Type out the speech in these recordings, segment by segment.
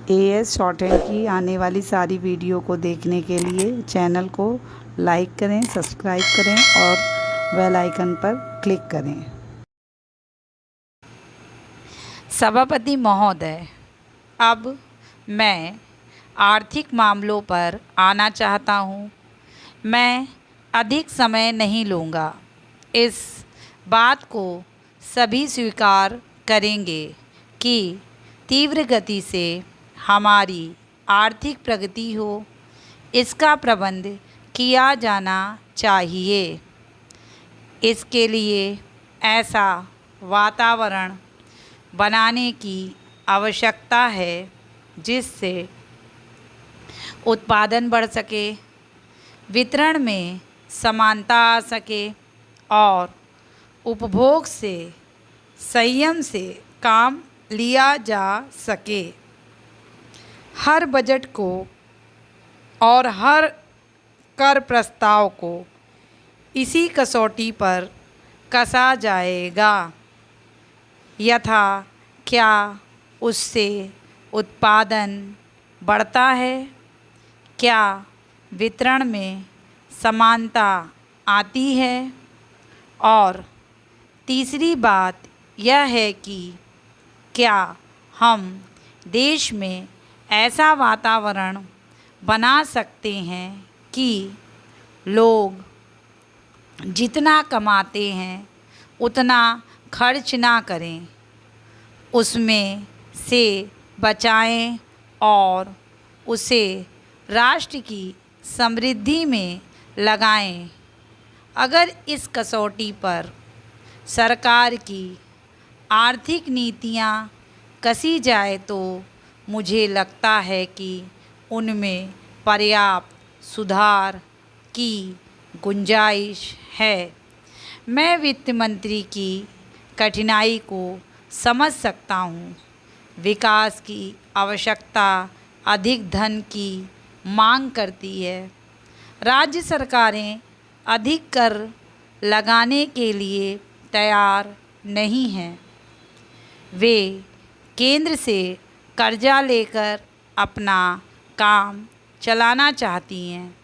As shorthand की आने वाली सारी वीडियो को देखने के लिए चैनल को लाइक करें, सब्सक्राइब करें और बेल आइकन पर क्लिक करें। सभापति महोदय, अब मैं आर्थिक मामलों पर आना चाहता हूँ। मैं अधिक समय नहीं लूँगा। इस बात को सभी स्वीकार करेंगे कि तीव्र गति से हमारी आर्थिक प्रगति हो, इसका प्रबंध किया जाना चाहिए। इसके लिए ऐसा वातावरण बनाने की आवश्यकता है जिससे उत्पादन बढ़ सके, वितरण में समानता आ सके और उपभोग से संयम से काम लिया जा सके। हर बजट को और हर कर प्रस्ताव को इसी कसौटी पर कसा जाएगा। यथा क्या उससे उत्पादन बढ़ता है, क्या वितरण में समानता आती है, और तीसरी बात यह है कि क्या हम देश में ऐसा वातावरण बना सकते हैं कि लोग जितना कमाते हैं उतना खर्च ना करें, उसमें से बचाएं और उसे राष्ट्र की समृद्धि में लगाएं। अगर इस कसौटी पर सरकार की आर्थिक नीतियाँ कसी जाए तो मुझे लगता है कि उनमें पर्याप्त सुधार की गुंजाइश है। मैं वित्त मंत्री की कठिनाई को समझ सकता हूँ। विकास की आवश्यकता अधिक धन की मांग करती है। राज्य सरकारें अधिक कर लगाने के लिए तैयार नहीं हैं। वे केंद्र से कर्जा लेकर अपना काम चलाना चाहती हैं।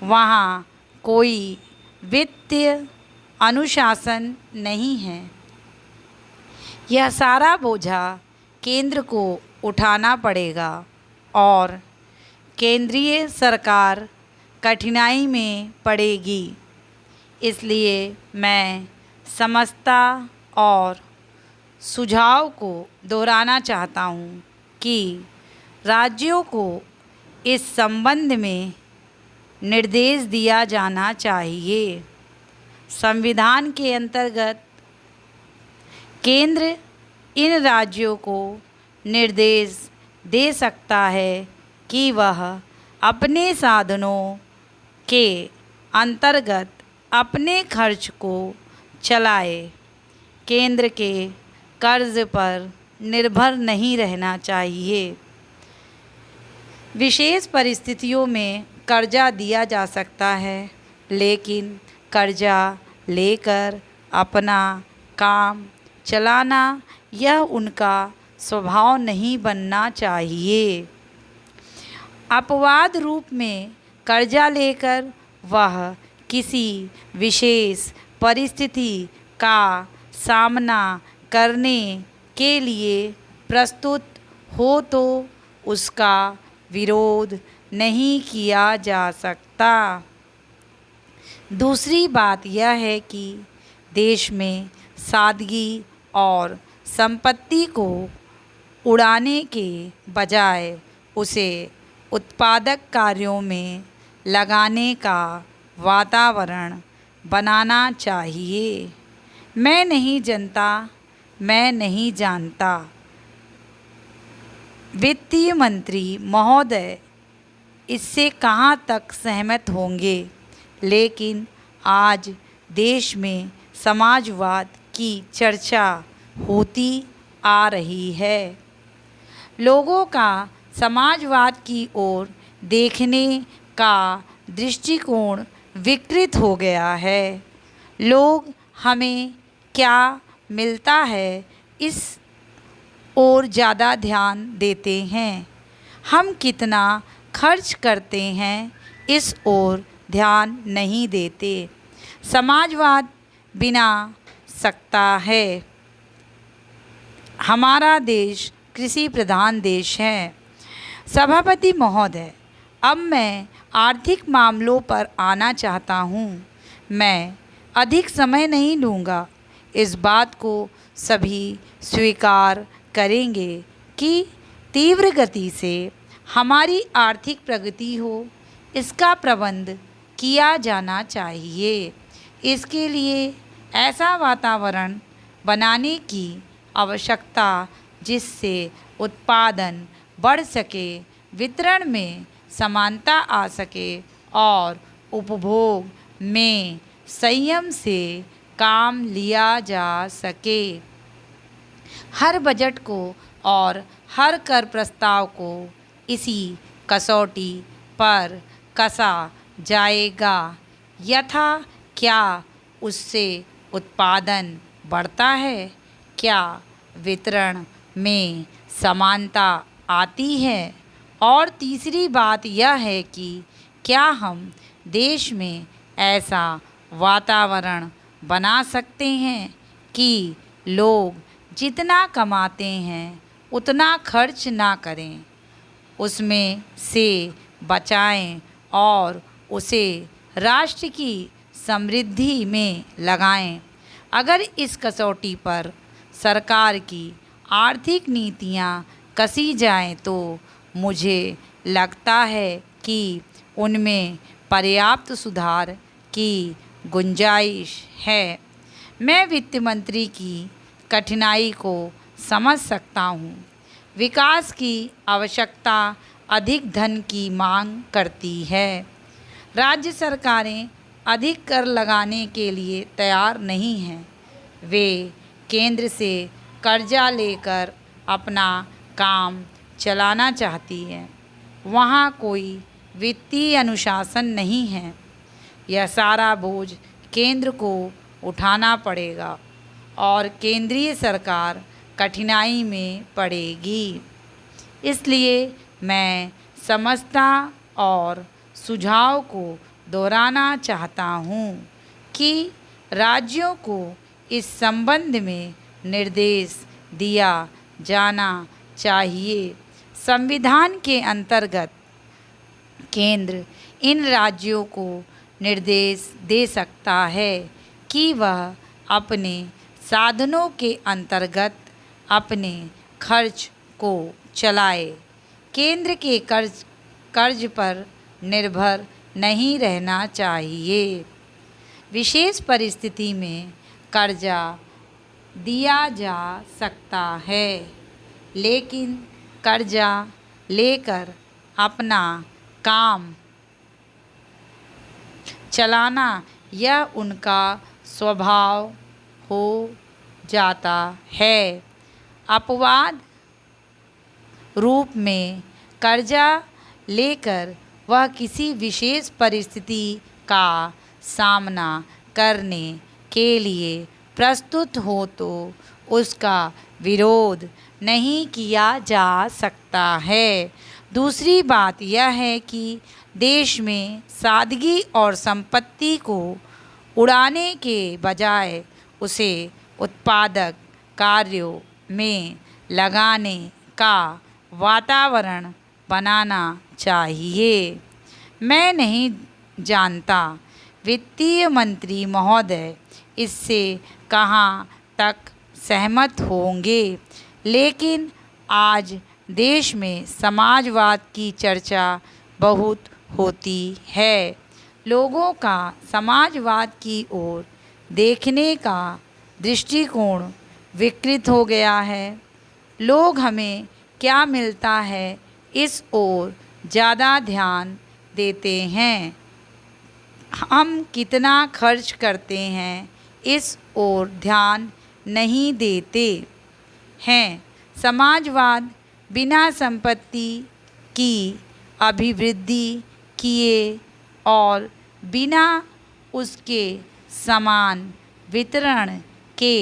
वहाँ कोई वित्तीय अनुशासन नहीं है। यह सारा बोझा केंद्र को उठाना पड़ेगा और केंद्रीय सरकार कठिनाई में पड़ेगी। इसलिए मैं समझता और सुझाव को दोहराना चाहता हूँ कि राज्यों को इस संबंध में निर्देश दिया जाना चाहिए। संविधान के अंतर्गत केंद्र इन राज्यों को निर्देश दे सकता है कि वह अपने साधनों के अंतर्गत अपने खर्च को चलाए। केंद्र के कर्ज पर निर्भर नहीं रहना चाहिए। विशेष परिस्थितियों में कर्जा दिया जा सकता है, लेकिन कर्जा लेकर अपना काम चलाना यह उनका स्वभाव नहीं बनना चाहिए। अपवाद रूप में कर्जा लेकर वह किसी विशेष परिस्थिति का सामना करने के लिए प्रस्तुत हो तो उसका विरोध नहीं किया जा सकता। दूसरी बात यह है कि देश में सादगी और संपत्ति को उड़ाने के बजाय उसे उत्पादक कार्यों में लगाने का वातावरण बनाना चाहिए। मैं नहीं जानता वित्तीय मंत्री महोदय इससे कहाँ तक सहमत होंगे, लेकिन आज देश में समाजवाद की चर्चा होती आ रही है। लोगों का समाजवाद की ओर देखने का दृष्टिकोण विकृत हो गया है। लोग हमें क्या मिलता है इस ओर ज़्यादा ध्यान देते हैं। हम कितना खर्च करते हैं इस ओर ध्यान नहीं देते। समाजवाद बिना सकता है। हमारा देश कृषि प्रधान देश है। सभापति महोदय, अब मैं आर्थिक मामलों पर आना चाहता हूँ। मैं अधिक समय नहीं लूँगा। इस बात को सभी स्वीकार करेंगे कि तीव्र गति से हमारी आर्थिक प्रगति हो, इसका प्रबंध किया जाना चाहिए। इसके लिए ऐसा वातावरण बनाने की आवश्यकता जिससे उत्पादन बढ़ सके, वितरण में समानता आ सके और उपभोग में संयम से काम लिया जा सके। हर बजट को और हर कर प्रस्ताव को इसी कसौटी पर कसा जाएगा। यथा क्या उससे उत्पादन बढ़ता है, क्या वितरण में समानता आती है, और तीसरी बात यह है कि क्या हम देश में ऐसा वातावरण बना सकते हैं कि लोग जितना कमाते हैं उतना खर्च ना करें, उसमें से बचाएं और उसे राष्ट्र की समृद्धि में लगाएं। अगर इस कसौटी पर सरकार की आर्थिक नीतियां कसी जाएं तो मुझे लगता है कि उनमें पर्याप्त सुधार की गुंजाइश है। मैं वित्त मंत्री की कठिनाई को समझ सकता हूँ। विकास की आवश्यकता अधिक धन की मांग करती है। राज्य सरकारें अधिक कर लगाने के लिए तैयार नहीं हैं। वे केंद्र से कर्जा लेकर अपना काम चलाना चाहती हैं। वहाँ कोई वित्तीय अनुशासन नहीं है। यह सारा बोझ केंद्र को उठाना पड़ेगा और केंद्रीय सरकार कठिनाई में पड़ेगी। इसलिए मैं समझता और सुझाव को दोहराना चाहता हूँ कि राज्यों को इस संबंध में निर्देश दिया जाना चाहिए। संविधान के अंतर्गत केंद्र इन राज्यों को निर्देश दे सकता है कि वह अपने साधनों के अंतर्गत अपने खर्च को चलाए। केंद्र के कर्ज पर निर्भर नहीं रहना चाहिए। विशेष परिस्थिति में कर्जा दिया जा सकता है, लेकिन कर्जा लेकर अपना काम चलाना यह उनका स्वभाव हो जाता है। अपवाद रूप में कर्जा लेकर वह किसी विशेष परिस्थिति का सामना करने के लिए प्रस्तुत हो तो उसका विरोध नहीं किया जा सकता है। दूसरी बात यह है कि देश में सादगी और संपत्ति को उड़ाने के बजाय उसे उत्पादक कार्यों में लगाने का वातावरण बनाना चाहिए। मैं नहीं जानता वित्तीय मंत्री महोदय इससे कहाँ तक सहमत होंगे, लेकिन आज देश में समाजवाद की चर्चा बहुत होती है। लोगों का समाजवाद की ओर देखने का दृष्टिकोण विकृत हो गया है। लोग हमें क्या मिलता है इस ओर ज़्यादा ध्यान देते हैं। हम कितना खर्च करते हैं इस ओर ध्यान नहीं देते हैं। समाजवाद बिना संपत्ति की अभिवृद्धि किए और बिना उसके समान वितरण के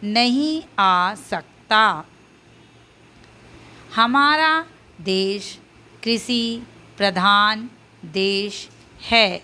नहीं आ सकता। हमारा देश कृषि प्रधान देश है।